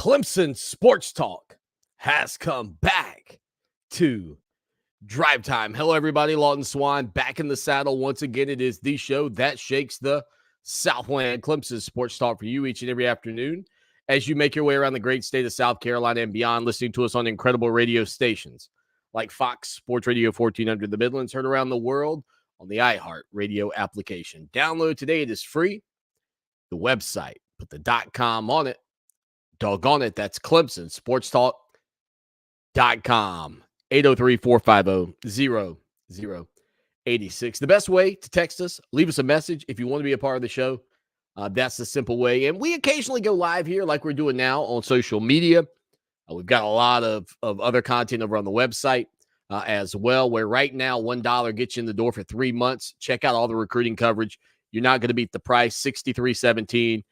Clemson Sports Talk has come back to Drive Time. Hello, everybody. Lawton Swan back in the saddle once again. It is the show that shakes the Southland. Clemson Sports Talk for you each and every afternoon as you make your way around the great state of South Carolina and beyond, listening to us on incredible radio stations like Fox Sports Radio 1400 in the Midlands, heard around the world on the iHeart Radio application. Download today. It is free. The website, put the .com on it. Doggone it, that's Clemson Sports Talk.com. 803-450-0086. The best way to text us, leave us a message if you want to be a part of the show. That's the simple way. And we occasionally go live here like we're doing now on social media. We've got a lot of other content over on the website as well, where right now $1 gets you in the door for 3 months. Check out all the recruiting coverage. You're not going to beat the price, $63.17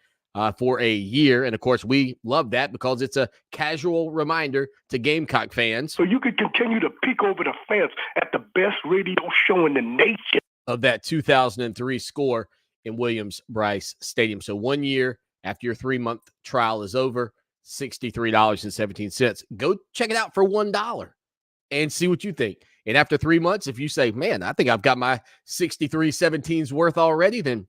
for a year. And, of course, we love that because it's a casual reminder to Gamecock fans. So you could continue to peek over the fence at the best radio show in the nation. Of that 2003 score in Williams-Brice Stadium. So 1 year after your 3-month trial is over, $63.17. Go check it out for $1 and see what you think. And after 3 months, if you say, man, I think I've got my $63.17's worth already, then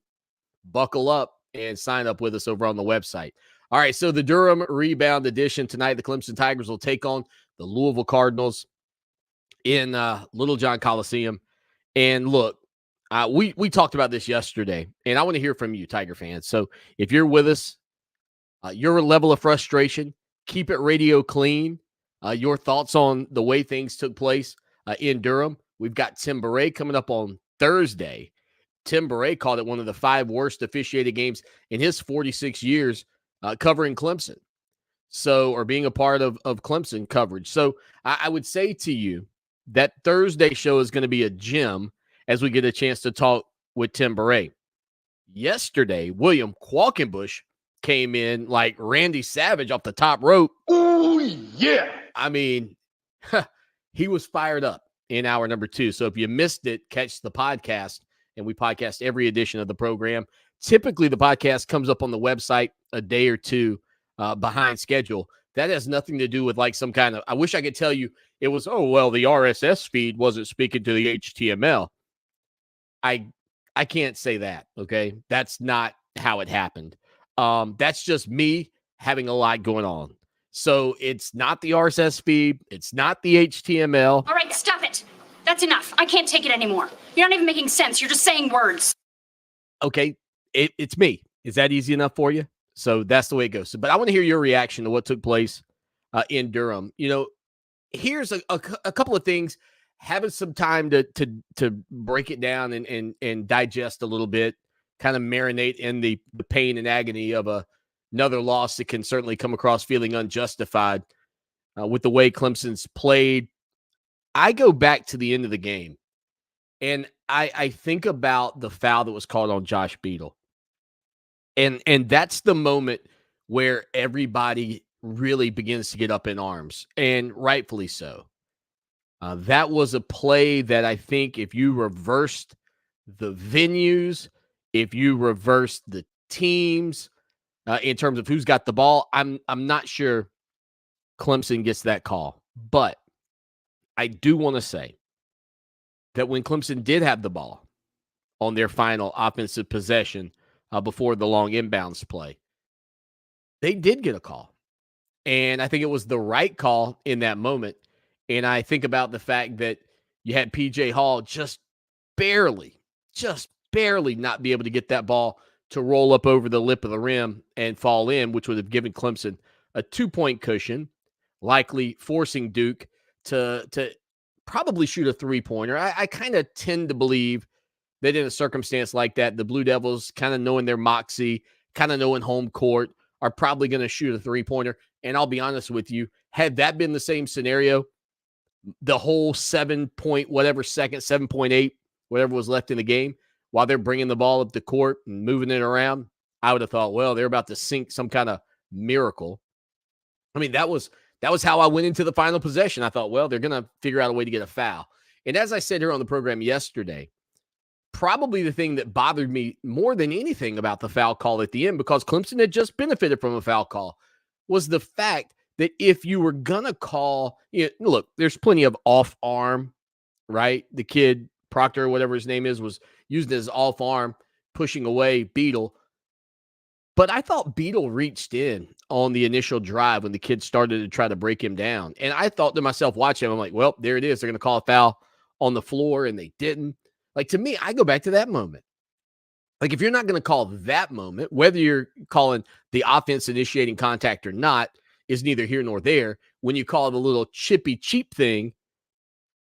buckle up and sign up with us over on the website. All right, so the Durham Rebound edition tonight, the Clemson Tigers will take on the Louisville Cardinals in Little John Coliseum. And look, we talked about this yesterday, and I want to hear from you, Tiger fans. So if you're with us, your level of frustration, keep it radio clean, your thoughts on the way things took place in Durham. We've got Tim Beret coming up on Thursday. Tim Beret called it one of the 5 worst officiated games in his 46 years covering Clemson. So, or being a part of Clemson coverage. So I would say to you that Thursday show is going to be a gem as we get a chance to talk with Tim Beret. Yesterday, William Qualkenbush came in like Randy Savage off the top rope. Oh, yeah. I mean, he was fired up in hour number 2. So if you missed it, catch the podcast. And we podcast every edition of the program. Typically, the podcast comes up on the website a day or two behind schedule. That has nothing to do with like some kind of, I wish I could tell you it was, oh, well, the RSS feed wasn't speaking to the HTML. I can't say that, okay? That's not how it happened. That's just me having a lot going on. So it's not the RSS feed. It's not the HTML. All right, stop it. That's enough. I can't take it anymore. You're not even making sense. You're just saying words. Okay, it's me. Is that easy enough for you? So that's the way it goes. But I want to hear your reaction to what took place in Durham. You know, here's a couple of things. Having some time to break it down and digest a little bit, kind of marinate in the pain and agony of another loss that can certainly come across feeling unjustified with the way Clemson's played. I go back to the end of the game, and I think about the foul that was called on Josh Beadle. And that's the moment where everybody really begins to get up in arms, and rightfully so. That was a play that I think if you reversed the venues, if you reversed the teams in terms of who's got the ball, I'm not sure Clemson gets that call. But I do want to say that when Clemson did have the ball on their final offensive possession before the long inbounds play, they did get a call. And I think it was the right call in that moment. And I think about the fact that you had P.J. Hall just barely not be able to get that ball to roll up over the lip of the rim and fall in, which would have given Clemson a 2-point cushion, likely forcing Duke to probably shoot a 3-pointer. I kind of tend to believe that in a circumstance like that, the Blue Devils, kind of knowing their moxie, kind of knowing home court, are probably going to shoot a 3-pointer. And I'll be honest with you, had that been the same scenario, the whole 7-point whatever second, 7.8, whatever was left in the game, while they're bringing the ball up the court and moving it around, I would have thought, well, they're about to sink some kind of miracle. I mean, that was how I went into the final possession. I thought, well, they're going to figure out a way to get a foul. And as I said here on the program yesterday, probably the thing that bothered me more than anything about the foul call at the end, because Clemson had just benefited from a foul call, was the fact that if you were going to call, look, there's plenty of off arm, right? The kid, Proctor, whatever his name is, was using his off arm, pushing away Beetle. But I thought Beetle reached in on the initial drive when the kid started to try to break him down. And I thought to myself, watching him, I'm like, well, there it is. They're going to call a foul on the floor, and they didn't. Like, to me, I go back to that moment. Like, if you're not going to call that moment, whether you're calling the offense initiating contact or not, is neither here nor there. When you call it a little chippy, cheap thing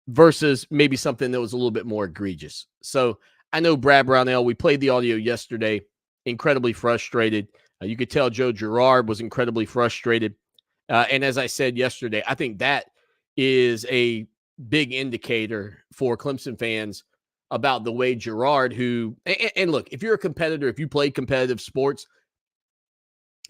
versus maybe something that was a little bit more egregious. So I know Brad Brownell, we played the audio yesterday, incredibly frustrated. You could tell Joe Girard was incredibly frustrated. And as I said yesterday, I think that is a big indicator for Clemson fans about the way Girard, and look, if you're a competitor, if you play competitive sports,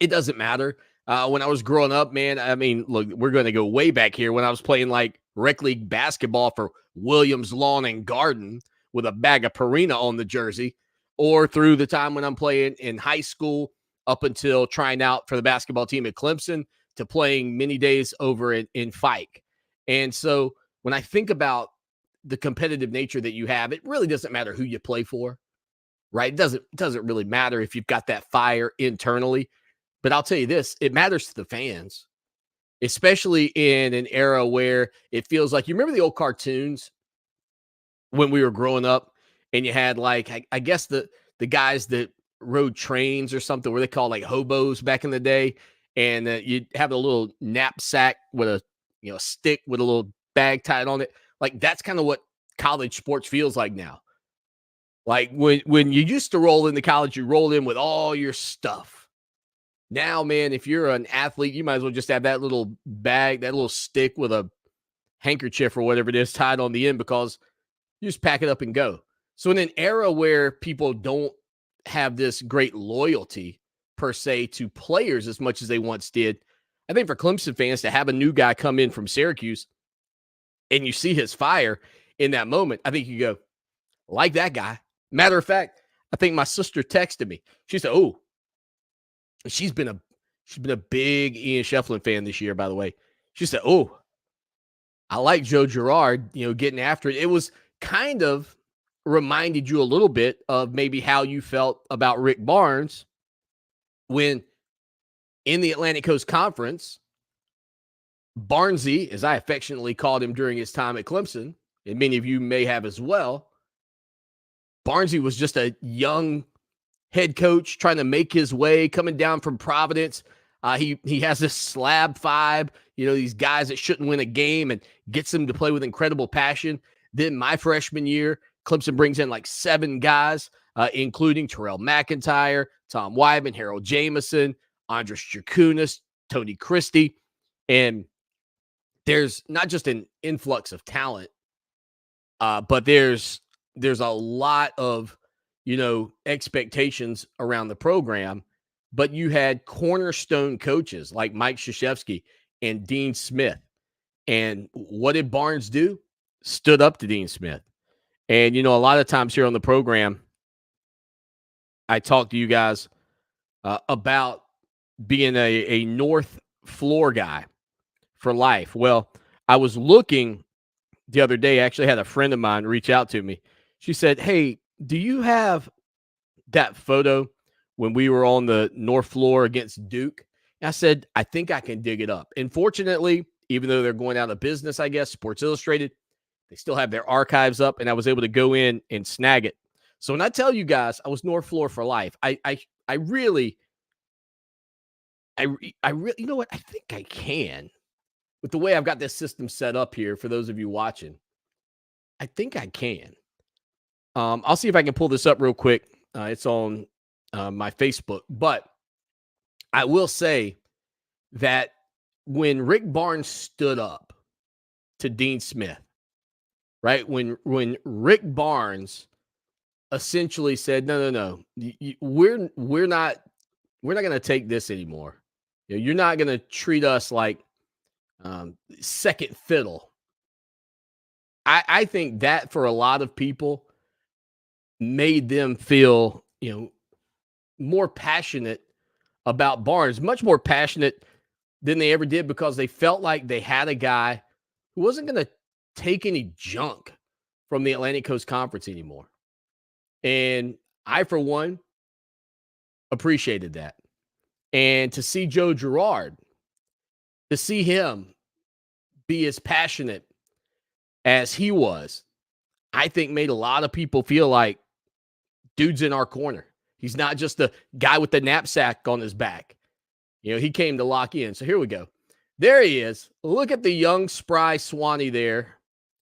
it doesn't matter. When I was growing up, man, I mean, look, we're going to go way back here when I was playing like rec league basketball for Williams Lawn and Garden with a bag of Purina on the jersey, or through the time when I'm playing in high school up until trying out for the basketball team at Clemson to playing many days over in Fike. And so when I think about the competitive nature that you have, it really doesn't matter who you play for, right? It doesn't really matter if you've got that fire internally. But I'll tell you this, it matters to the fans, especially in an era where it feels like, you remember the old cartoons when we were growing up, and you had like, I guess the guys that rode trains or something, where they called like hobos back in the day. And you'd have a little knapsack with a stick with a little bag tied on it. Like, that's kind of what college sports feels like now. Like when you used to roll into college, you rolled in with all your stuff. Now, man, if you're an athlete, you might as well just have that little bag, that little stick with a handkerchief or whatever it is tied on the end, because you just pack it up and go. So in an era where people don't have this great loyalty per se to players as much as they once did, I think for Clemson fans to have a new guy come in from Syracuse and you see his fire in that moment, I think you go, like that guy. Matter of fact, I think my sister texted me. She said, oh, she's been a big Ian Shefflin fan this year, by the way. She said, oh, I like Joe Girard, getting after it. It was kind of reminded you a little bit of maybe how you felt about Rick Barnes when in the Atlantic Coast Conference, Barnesy, as I affectionately called him during his time at Clemson, and many of you may have as well, Barnesy was just a young head coach trying to make his way, coming down from Providence. He has this slab five, these guys that shouldn't win a game, and gets them to play with incredible passion. Then my freshman year, Clemson brings in like 7 guys, including Terrell McIntyre, Tom Wyman, Harold Jameson, Andres Jakunas, Tony Christie. And there's not just an influx of talent, but there's a lot of, expectations around the program. But you had cornerstone coaches like Mike Krzyzewski and Dean Smith. And what did Barnes do? Stood up to Dean Smith. And, a lot of times here on the program, I talk to you guys about being a North floor guy for life. Well, I was looking the other day, I actually had a friend of mine reach out to me. She said, hey, do you have that photo when we were on the North floor against Duke? And I said, I think I can dig it up. And fortunately, even though they're going out of business, I guess, Sports Illustrated, they still have their archives up, and I was able to go in and snag it. So when I tell you guys I was North floor for life, I really, you know what? I think I can. With the way I've got this system set up here, for those of you watching, I think I can. I'll see if I can pull this up real quick. It's on my Facebook. But I will say that when Rick Barnes stood up to Dean Smith, right? When Rick Barnes essentially said, no, we're not going to take this anymore. You're not going to treat us like second fiddle. I think that for a lot of people made them feel, more passionate about Barnes, much more passionate than they ever did because they felt like they had a guy who wasn't going to take any junk from the Atlantic Coast Conference anymore. And I, for one, appreciated that. And to see Joe Girard, to see him be as passionate as he was, I think made a lot of people feel like dude's in our corner. He's not just the guy with the knapsack on his back. He came to lock in. So here we go. There he is. Look at the young, spry Swanee there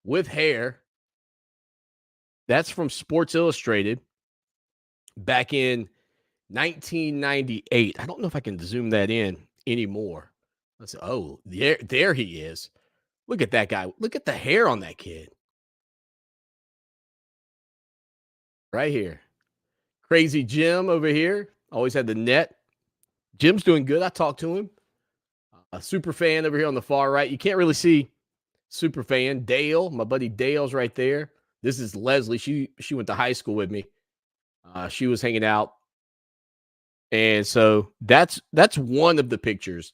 with hair. That's from Sports Illustrated back in 1998. I don't know if I can zoom that in anymore. Let's say, oh, there he is. Look at that guy. Look at the hair on that kid. Right here. Crazy Jim over here. Always had the net. Jim's doing good. I talked to him. A super fan over here on the far right. You can't really see super fan. Dale, my buddy Dale's right there. This is Leslie. She went to high school with me. She was hanging out. And so that's one of the pictures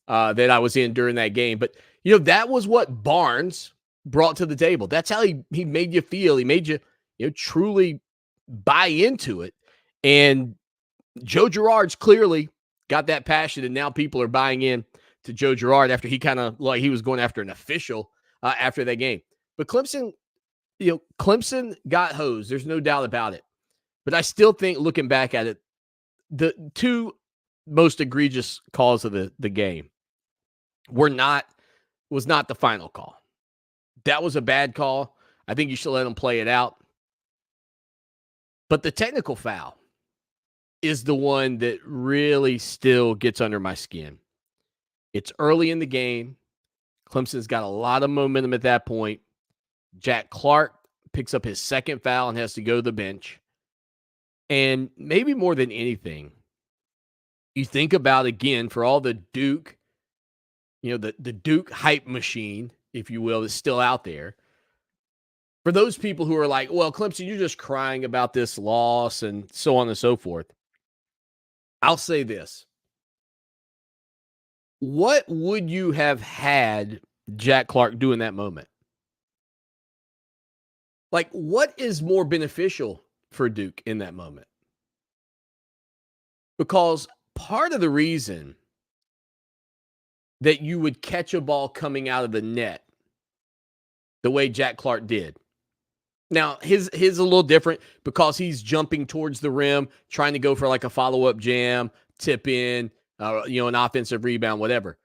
that I was in during that game. But, that was what Barnes brought to the table. That's how he made you feel. He made you, truly buy into it. And Joe Girard's clearly got that passion, and now people are buying in to Joe Girard after he kind of like he was going after an official after that game. But Clemson got hosed. There's no doubt about it. But I still think, looking back at it, the two most egregious calls of the game was not the final call. That was a bad call. I think you should let them play it out. But the technical foul is the one that really still gets under my skin. It's early in the game. Clemson's got a lot of momentum at that point. Jack Clark picks up his second foul and has to go to the bench. And maybe more than anything, you think about, again, for all the Duke, the Duke hype machine, if you will, is still out there. For those people who are like, well, Clemson, you're just crying about this loss and so on and so forth. I'll say this. What would you have had Jack Clark do in that moment? Like, what is more beneficial for Duke in that moment? Because part of the reason that you would catch a ball coming out of the net the way Jack Clark did. Now, his is a little different because he's jumping towards the rim, trying to go for like a follow-up jam, tip in, an offensive rebound, whatever.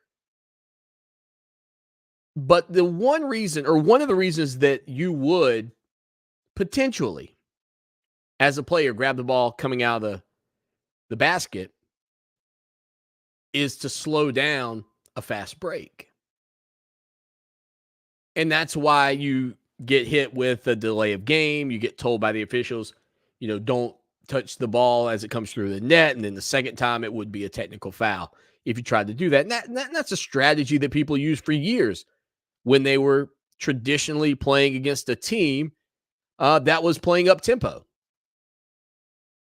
But the one reason, or one of the reasons that you would potentially, as a player, grab the ball coming out of the basket is to slow down a fast break. And that's why you get hit with a delay of game. You get told by the officials, don't touch the ball as it comes through the net. And then the second time it would be a technical foul if you tried to do that. And that's a strategy that people used for years when they were traditionally playing against a team that was playing up tempo.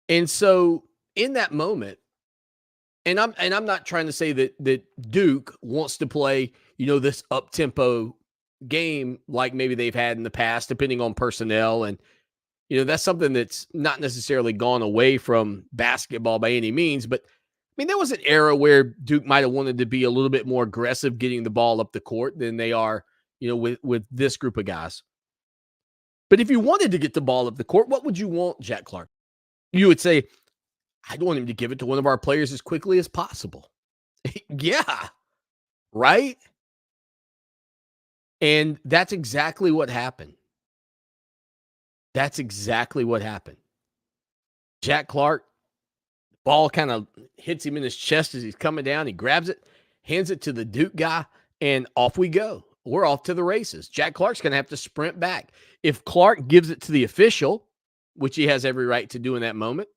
And so in that moment, and I'm not trying to say that Duke wants to play, this up tempo game like maybe they've had in the past, depending on personnel. And, that's something that's not necessarily gone away from basketball by any means. But, there was an era where Duke might have wanted to be a little bit more aggressive getting the ball up the court than they are, with this group of guys. But if you wanted to get the ball up the court, what would you want Jack Clark? You would say, I'd want him to give it to one of our players as quickly as possible. Yeah, right? And that's exactly what happened. That's exactly what happened. Jack Clark, the ball kind of hits him in his chest as he's coming down. He grabs it, hands it to the Duke guy, and off we go. We're off to the races. Jack Clark's going to have to sprint back. If Clark gives it to the official, which he has every right to do in that moment,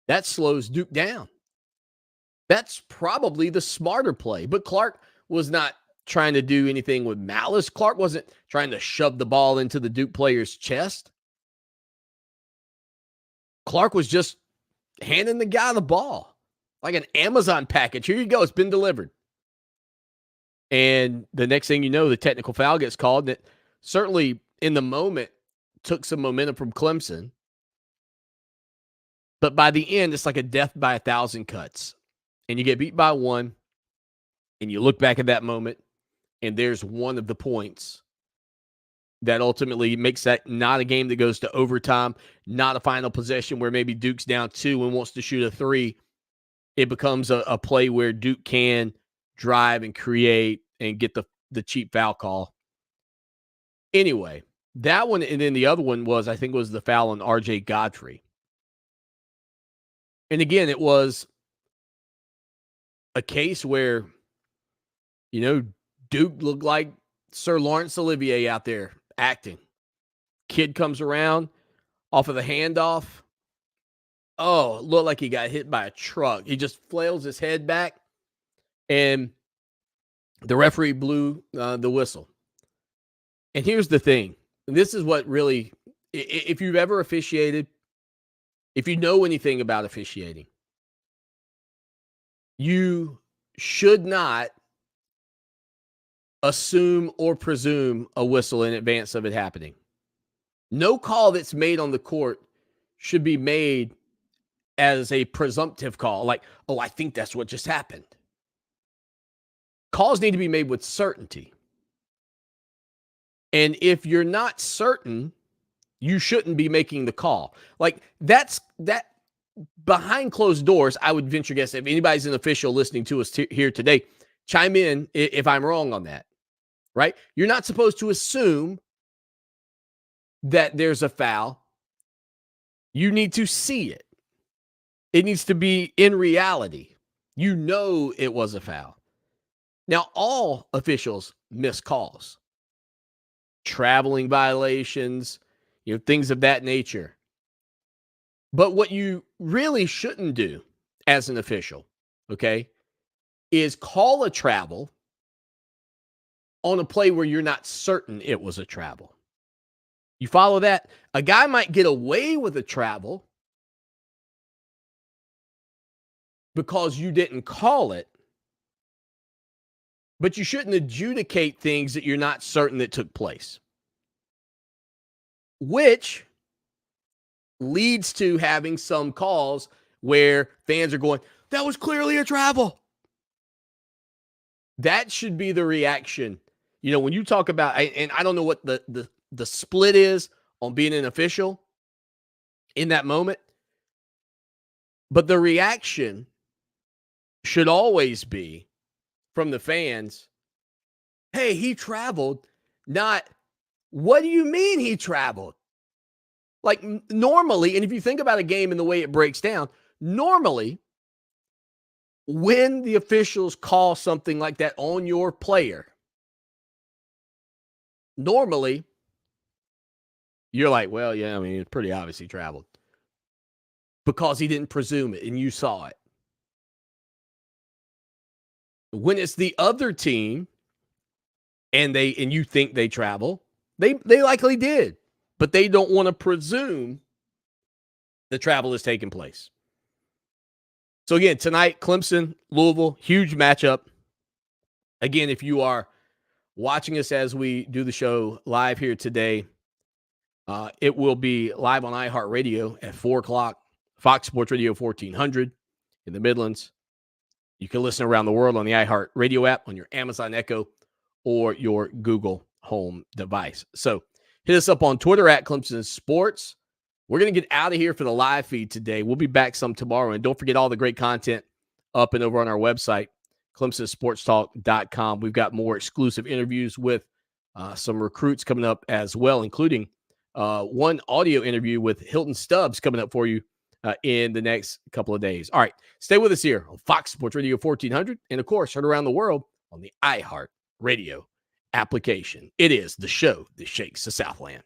that slows Duke down. That's probably the smarter play. But Clark was not trying to do anything with malice. Clark wasn't trying to shove the ball into the Duke player's chest. Clark was just handing the guy the ball. like an Amazon package. Here you go. It's been delivered. And the next thing you know, the technical foul gets called. And it certainly in the moment took some momentum from Clemson. But by the end, it's like a death by 1,000 cuts. And you get beat by one. And you look back at that moment, and there's one of the points that ultimately makes that not a game that goes to overtime, not a final possession where maybe Duke's down 2 and wants to shoot a 3. It becomes a play where Duke can drive and create and get the cheap foul call. Anyway, that one, and then the other one was, I think, was the foul on R.J. Godfrey. And again, it was a case where, Duke looked like Sir Laurence Olivier out there acting. Kid comes around off of the handoff. Oh, it looked like he got hit by a truck. He just flails his head back, and the referee blew the whistle. And here's the thing. And this is what really, if you've ever officiated, if you know anything about officiating, you should not assume or presume a whistle in advance of it happening. No call that's made on the court should be made as a presumptive call, like, oh, I think that's what just happened. Calls need to be made with certainty. And if you're not certain, you shouldn't be making the call. Like, that behind closed doors, I would venture guess, if anybody's an official listening to us here today, chime in if I'm wrong on that, right? You're not supposed to assume that there's a foul. You need to see it. It needs to be in reality. You know it was a foul. Now, all officials miss calls. Traveling violations, things of that nature. But what you really shouldn't do as an official, okay, is call a travel on a play where you're not certain it was a travel. You follow that? A guy might get away with a travel because you didn't call it, but you shouldn't adjudicate things that you're not certain that took place, which leads to having some calls where fans are going, that was clearly a travel. That should be the reaction. When you talk about, and I don't know what the split is on being an official in that moment, but the reaction should always be from the fans, hey, he traveled, not, what do you mean he traveled? Like normally, and if you think about a game and the way it breaks down, normally when the officials call something like that on your player, normally you're like, well, yeah, it's pretty obvious he traveled because he didn't presume it and you saw it. When it's the other team and you think they travel, they likely did, but they don't want to presume the travel is taking place. So again, tonight, Clemson, Louisville, huge matchup. Again, if you are watching us as we do the show live here today, it will be live on iHeartRadio at 4 o'clock, Fox Sports Radio 1400 in the Midlands. You can listen around the world on the iHeartRadio app, on your Amazon Echo, or your Google Home device. So hit us up on Twitter at Clemson Sports. We're going to get out of here for the live feed today. We'll be back some tomorrow. And don't forget all the great content up and over on our website, ClemsonSportsTalk.com. We've got more exclusive interviews with some recruits coming up as well, including one audio interview with Hilton Stubbs coming up for you in the next couple of days. All right, stay with us here on Fox Sports Radio 1400, and of course, heard around the world on the iHeart Radio application. It is the show that shakes the Southland.